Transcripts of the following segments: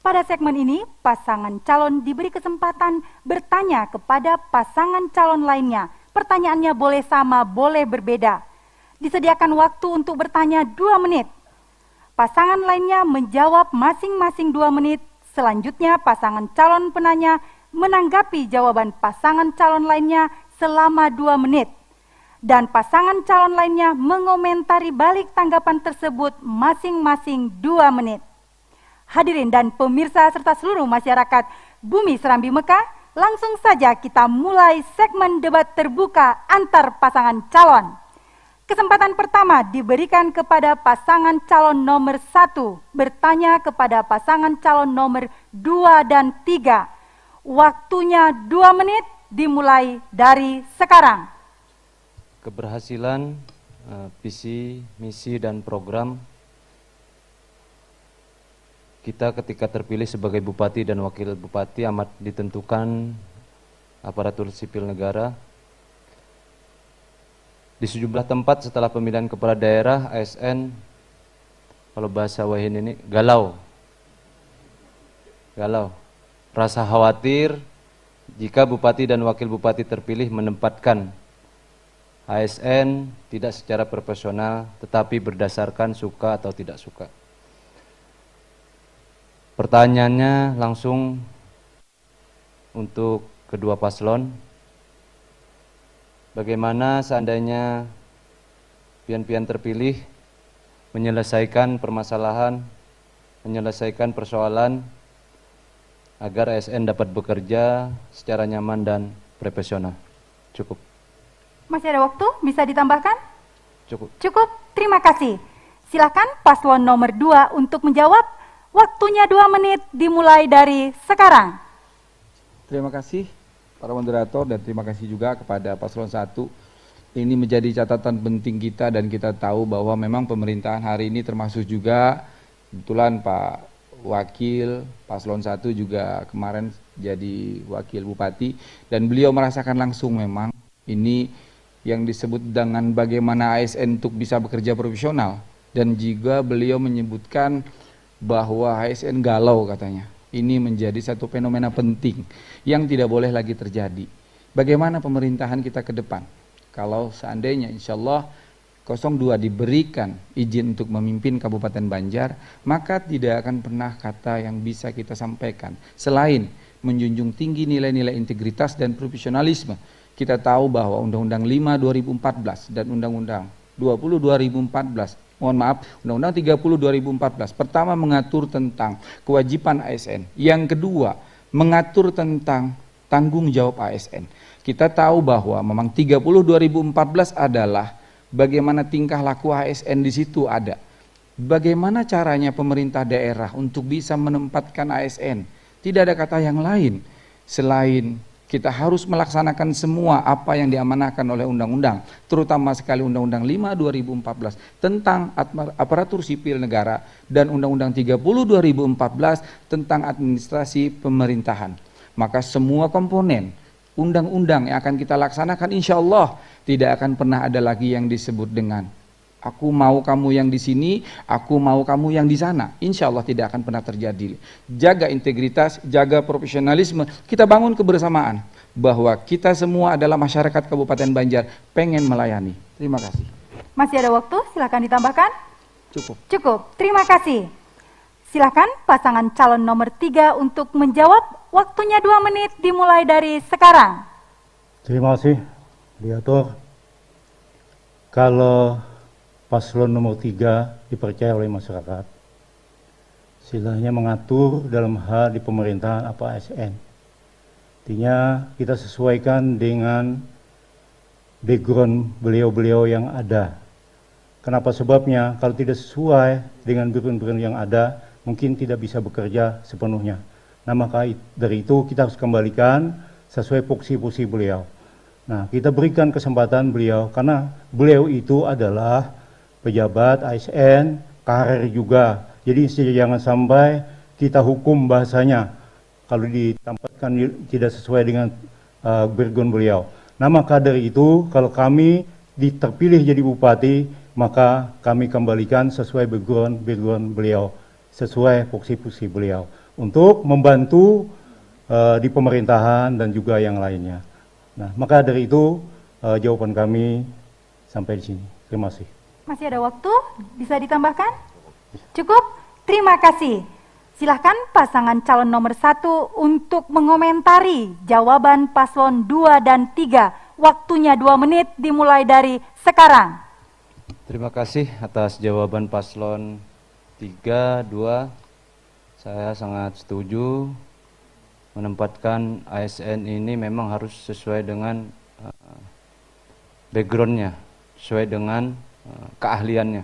Pada segmen ini, pasangan calon diberi kesempatan bertanya kepada pasangan calon lainnya. Pertanyaannya boleh sama, boleh berbeda. Disediakan waktu untuk bertanya 2 menit. Pasangan lainnya menjawab masing-masing 2 menit. Selanjutnya, pasangan calon penanya menanggapi jawaban pasangan calon lainnya selama 2 menit. Dan pasangan calon lainnya mengomentari balik tanggapan tersebut masing-masing 2 menit. Hadirin dan pemirsa serta seluruh masyarakat Bumi Serambi Mekah, langsung saja kita mulai segmen debat terbuka antar pasangan calon. Kesempatan pertama diberikan kepada pasangan calon nomor 1 bertanya kepada pasangan calon nomor 2 dan 3. Waktunya 2 menit dimulai dari sekarang. Keberhasilan visi, misi, dan program kita ketika terpilih sebagai bupati dan wakil bupati amat ditentukan aparatur sipil negara. Di sejumlah tempat setelah pemilihan kepala daerah, ASN, kalau bahasa Wahin ini, galau. Rasa khawatir jika bupati dan wakil bupati terpilih menempatkan ASN tidak secara profesional, tetapi berdasarkan suka atau tidak suka. Pertanyaannya langsung untuk kedua paslon. Bagaimana seandainya pian-pian terpilih menyelesaikan permasalahan, menyelesaikan persoalan agar ASN dapat bekerja secara nyaman dan profesional? Cukup. Masih ada waktu? Bisa ditambahkan? Cukup. Cukup, terima kasih. Silakan paslon nomor 2 untuk menjawab. Waktunya 2 menit dimulai dari sekarang. Terima kasih para moderator dan terima kasih juga kepada paslon 1. Ini menjadi catatan penting kita dan kita tahu bahwa memang pemerintahan hari ini termasuk juga kebetulan Pak Wakil paslon 1 juga kemarin jadi wakil bupati dan beliau merasakan langsung memang ini yang disebut dengan bagaimana ASN untuk bisa bekerja profesional, dan juga beliau menyebutkan bahwa ASN galau katanya. Ini menjadi satu fenomena penting yang tidak boleh lagi terjadi. Bagaimana pemerintahan kita ke depan? Kalau seandainya insya Allah 02 diberikan izin untuk memimpin Kabupaten Banjar, maka tidak akan pernah kata yang bisa kita sampaikan selain menjunjung tinggi nilai-nilai integritas dan profesionalisme. Kita tahu bahwa Undang-Undang 5 2014 dan Undang-Undang 20 2014, Undang-Undang 30 2014 pertama mengatur tentang kewajiban ASN, yang kedua mengatur tentang tanggung jawab ASN. Kita tahu bahwa memang 30 2014 adalah bagaimana tingkah laku ASN di situ ada. Bagaimana caranya pemerintah daerah untuk bisa menempatkan ASN? Tidak ada kata yang lain selain kita harus melaksanakan semua apa yang diamanahkan oleh undang-undang, terutama sekali Undang-Undang 5 2014 tentang aparatur sipil negara dan Undang-Undang 30 2014 tentang administrasi pemerintahan. Maka semua komponen undang-undang yang akan kita laksanakan insya Allah tidak akan pernah ada lagi yang disebut dengan aku mau kamu yang di sini, aku mau kamu yang di sana. Insya Allah tidak akan pernah terjadi. Jaga integritas, jaga profesionalisme, kita bangun kebersamaan bahwa kita semua adalah masyarakat Kabupaten Banjar pengen melayani. Terima kasih. Masih ada waktu? Silakan ditambahkan. Cukup. Cukup, terima kasih. Silakan pasangan calon nomor 3 untuk menjawab. Waktunya 2 menit dimulai dari sekarang. Terima kasih, Diatur. Kalau paslon nomor 3 dipercaya oleh masyarakat, istilahnya mengatur dalam hal di pemerintahan apa ASN. Artinya kita sesuaikan dengan background beliau-beliau yang ada. Kenapa sebabnya? Kalau tidak sesuai dengan background yang ada, mungkin tidak bisa bekerja sepenuhnya. Nah maka dari itu kita harus kembalikan sesuai fungsi-fungsi beliau. Nah kita berikan kesempatan beliau karena beliau itu adalah pejabat ASN, karir juga. Jadi jangan sampai kita hukum bahasanya kalau ditempatkan tidak sesuai dengan background beliau. Nah maka dari itu kalau kami terpilih jadi bupati, maka kami kembalikan sesuai background beliau, sesuai fungsi-fungsi beliau. untuk membantu di pemerintahan dan juga yang lainnya. Nah, maka dari itu jawaban kami sampai di sini. Terima kasih. Masih ada waktu? Bisa ditambahkan? Cukup? Terima kasih. Silahkan pasangan calon nomor 1 untuk mengomentari jawaban paslon 2 dan 3. Waktunya 2 menit dimulai dari sekarang. Terima kasih atas jawaban paslon 3, 2. Saya sangat setuju menempatkan ASN ini memang harus sesuai dengan backgroundnya, sesuai dengan keahliannya.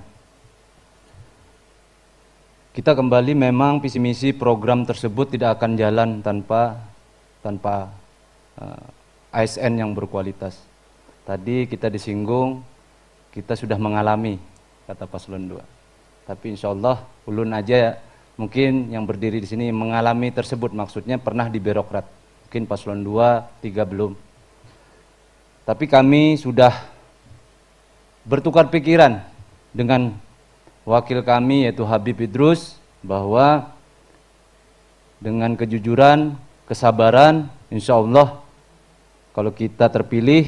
Kita kembali memang visi misi program tersebut tidak akan jalan tanpa ASN yang berkualitas. Tadi kita disinggung, kita sudah mengalami, kata paslon 2. Tapi insya Allah ulun aja ya, mungkin yang berdiri di sini mengalami tersebut, maksudnya pernah di birokrat. Mungkin paslon 2, 3 belum. Tapi kami sudah bertukar pikiran dengan wakil kami yaitu Habib Idrus, bahwa dengan kejujuran, kesabaran, insya Allah kalau kita terpilih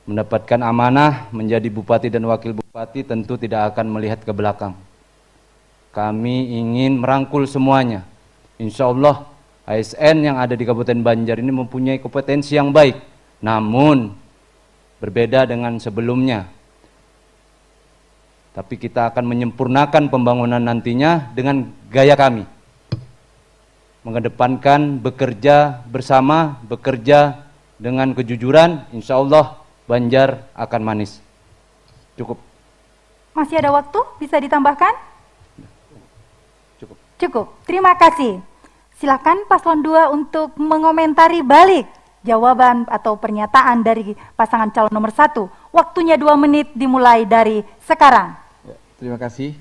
mendapatkan amanah menjadi bupati dan wakil bupati, tentu tidak akan melihat ke belakang. Kami ingin merangkul semuanya. Insya Allah ASN yang ada di Kabupaten Banjar ini mempunyai kompetensi yang baik, namun berbeda dengan sebelumnya. Tapi kita akan menyempurnakan pembangunan nantinya dengan gaya kami. Mengedepankan bekerja bersama, bekerja dengan kejujuran, insya Allah Banjar akan manis. Cukup. Masih ada waktu? Bisa ditambahkan? Cukup. Cukup. Terima kasih. Silakan paslon 2 untuk mengomentari balik jawaban atau pernyataan dari pasangan calon nomor 1. Waktunya 2 menit dimulai dari sekarang. Ya, terima kasih.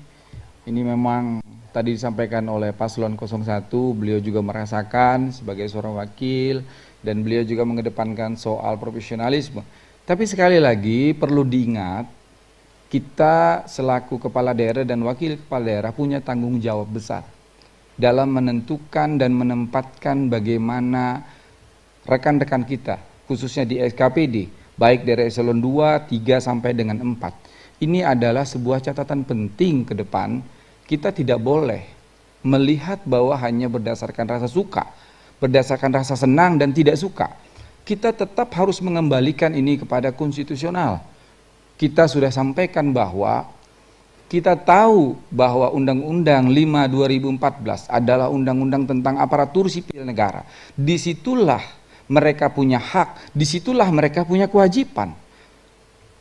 Ini memang tadi disampaikan oleh paslon 01, beliau juga merasakan sebagai seorang wakil dan beliau juga mengedepankan soal profesionalisme. Tapi sekali lagi perlu diingat, kita selaku kepala daerah dan wakil kepala daerah punya tanggung jawab besar dalam menentukan dan menempatkan bagaimana rekan-rekan kita, khususnya di SKPD, baik dari eselon 2, 3 sampai dengan 4. Ini adalah sebuah catatan penting ke depan. Kita tidak boleh melihat bahwa hanya berdasarkan rasa suka, berdasarkan rasa senang dan tidak suka. Kita tetap harus mengembalikan ini kepada konstitusional. Kita sudah sampaikan bahwa kita tahu bahwa Undang-Undang 5 2014 adalah undang-undang tentang aparatur sipil negara. Disitulah mereka punya hak, disitulah mereka punya kewajiban.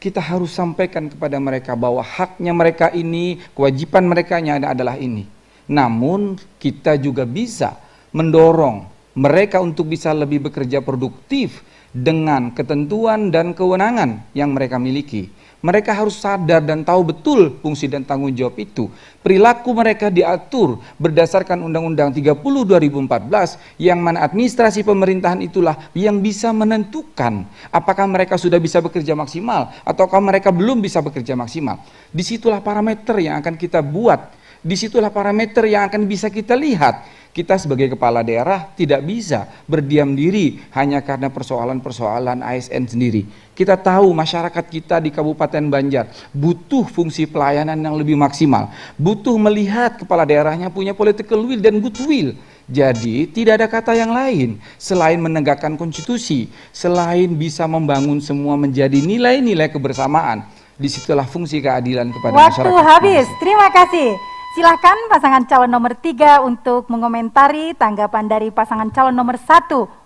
Kita harus sampaikan kepada mereka bahwa haknya mereka ini, kewajiban mereka adalah ini. Namun kita juga bisa mendorong mereka untuk bisa lebih bekerja produktif dengan ketentuan dan kewenangan yang mereka miliki. Mereka harus sadar dan tahu betul fungsi dan tanggung jawab itu. Perilaku mereka diatur berdasarkan Undang-Undang 30 2014 yang mana administrasi pemerintahan itulah yang bisa menentukan apakah mereka sudah bisa bekerja maksimal ataukah mereka belum bisa bekerja maksimal. Disitulah parameter yang akan kita buat, disitulah parameter yang akan bisa kita lihat. Kita sebagai kepala daerah tidak bisa berdiam diri hanya karena persoalan-persoalan ASN sendiri. Kita tahu masyarakat kita di Kabupaten Banjar butuh fungsi pelayanan yang lebih maksimal, butuh melihat kepala daerahnya punya political will dan goodwill. Jadi tidak ada kata yang lain selain menegakkan konstitusi, selain bisa membangun semua menjadi nilai-nilai kebersamaan. Disitulah fungsi keadilan kepada masyarakat. Waktu habis, terima kasih. Silahkan pasangan calon nomor 3 untuk mengomentari tanggapan dari pasangan calon nomor 1.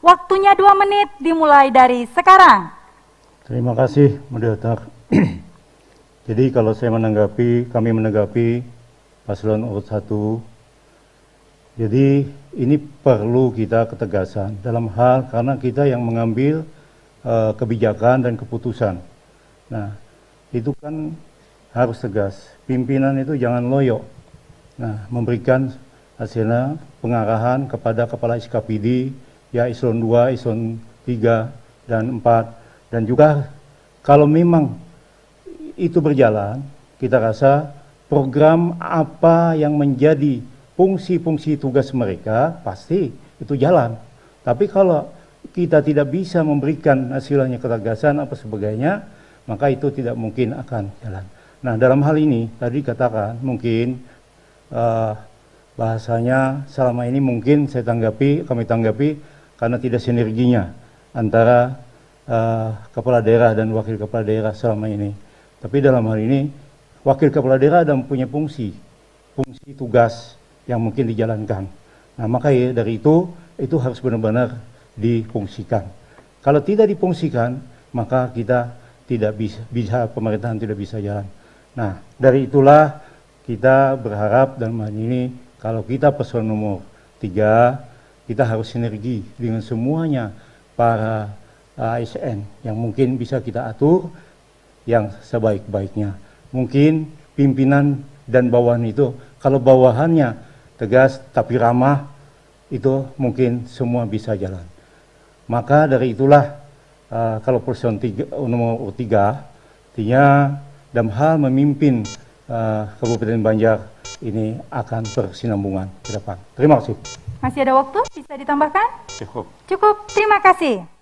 Waktunya 2 menit dimulai dari sekarang. Terima kasih, Moderator. Jadi kalau saya kami menanggapi paslon urut 1, jadi ini perlu kita ketegasan dalam hal karena kita yang mengambil kebijakan dan keputusan. Nah, itu kan harus tegas. Pimpinan itu jangan loyo. Nah, memberikan hasilnya pengarahan kepada kepala SKPD, ya eselon 2, eselon 3, dan 4. Dan juga kalau memang itu berjalan, kita rasa program apa yang menjadi fungsi-fungsi tugas mereka pasti itu jalan. Tapi kalau kita tidak bisa memberikan hasilnya ketegasan apa sebagainya, maka itu tidak mungkin akan jalan. Nah, dalam hal ini tadi katakan mungkin bahasanya selama ini mungkin kami tanggapi karena tidak sinerginya antara kepala daerah dan wakil kepala daerah selama ini. Tapi dalam hal ini wakil kepala daerah ada punya fungsi tugas yang mungkin dijalankan. Nah, maka dari itu harus benar-benar difungsikan. Kalau tidak difungsikan, maka kita tidak bisa pemerintahan tidak bisa jalan. Nah, dari itulah kita berharap dalam hal ini kalau kita paslon nomor 3, kita harus sinergi dengan semuanya para ASN yang mungkin bisa kita atur yang sebaik-baiknya. Mungkin pimpinan dan bawahan itu, kalau bawahannya tegas tapi ramah, itu mungkin semua bisa jalan. Maka dari itulah kalau paslon nomor 3, artinya dalam hal memimpin Kabupaten Banjar ini akan bersinambungan ke depan. Terima kasih. Masih ada waktu? Bisa ditambahkan? Cukup. Cukup, terima kasih.